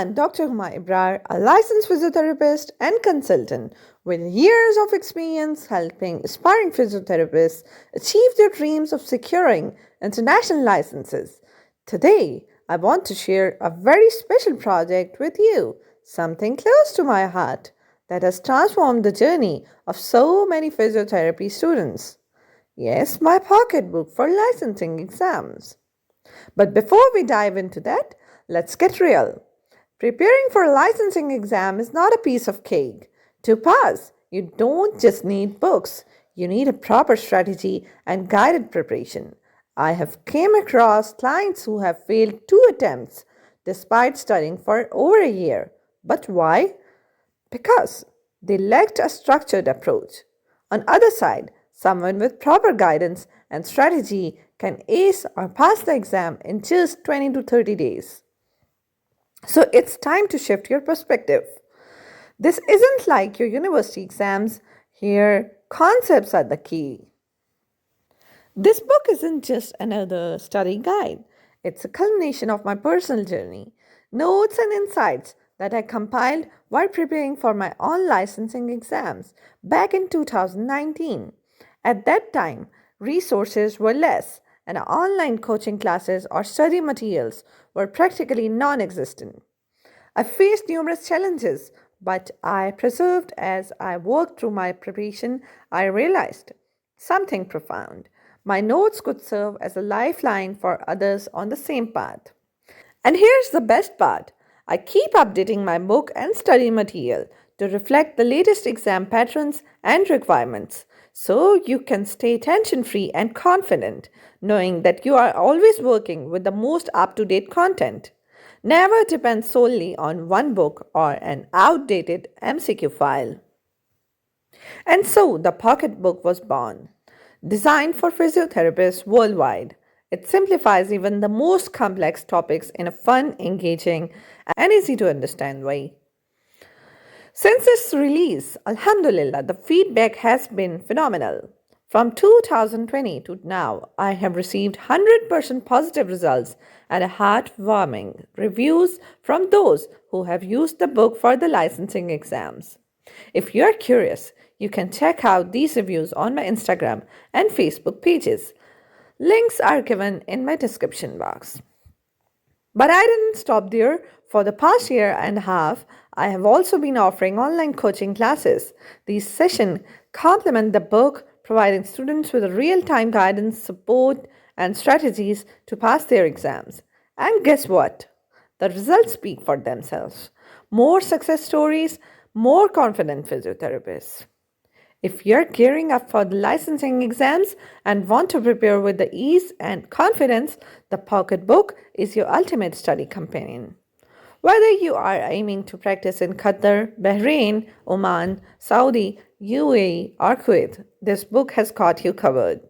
I'm Dr. Huma Ibrar, a licensed physiotherapist and consultant with years of experience helping aspiring physiotherapists achieve their dreams of securing international licenses. Today, I want to share a very special project with you, something close to my heart that has transformed the journey of so many physiotherapy students. Yes, my pocketbook for licensing exams. But before we dive into that, let's get real. Preparing for a licensing exam is not a piece of cake. To pass, you don't just need books, you need a proper strategy and guided preparation. I have came across clients who have failed 2 attempts despite studying for over a year. But why? Because they lacked a structured approach. On other side, someone with proper guidance and strategy can ace or pass the exam in just 20 to 30 days. So it's time to shift your perspective. This isn't like your university exams. Here, concepts are the key. This book isn't just another study guide, it's a culmination of my personal journey, notes and insights that I compiled while preparing for my own licensing exams back in 2019. At that time, resources were less, and online coaching classes or study materials were practically non existent. I faced numerous challenges, but I persevered as I worked through my preparation. I realized something profound. My notes could serve as a lifeline for others on the same path. And here's the best part, I keep updating my book and study material to reflect the latest exam patterns and requirements so you can stay tension free and confident, knowing that you are always working with the most up to date content. Never depend solely on one book or an outdated MCQ file. And so the pocketbook was born, designed for physiotherapists worldwide. It simplifies even the most complex topics in a fun, engaging, and easy to understand way. Since its release, Alhamdulillah, the feedback has been phenomenal. From 2020 to now, I have received 100% positive results and heartwarming reviews from those who have used the book for the licensing exams. If you're curious, you can check out these reviews on my Instagram and Facebook pages. Links are given in my description box. But I didn't stop there. For the past year and a half, I have also been offering online coaching classes. These sessions complement the book, providing students with real-time guidance, support, and strategies to pass their exams. And guess what? The results speak for themselves. More success stories, more confident physiotherapists. If you're gearing up for the licensing exams and want to prepare with the ease and confidence, the pocketbook is your ultimate study companion. Whether you are aiming to practice in Qatar, Bahrain, Oman, Saudi, UAE, or Kuwait, this book has got you covered.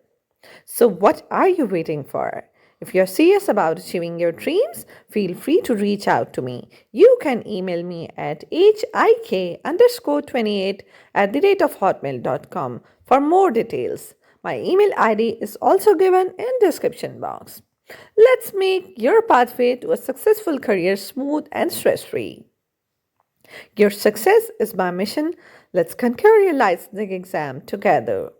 So, what are you waiting for? If you're serious about achieving your dreams, feel free to reach out to me. You can email me at hik_28@hotmail.com for more details. My email ID is also given in description box. Let's make your pathway to a successful career smooth and stress-free. Your success is my mission. Let's conquer your licensing exam together.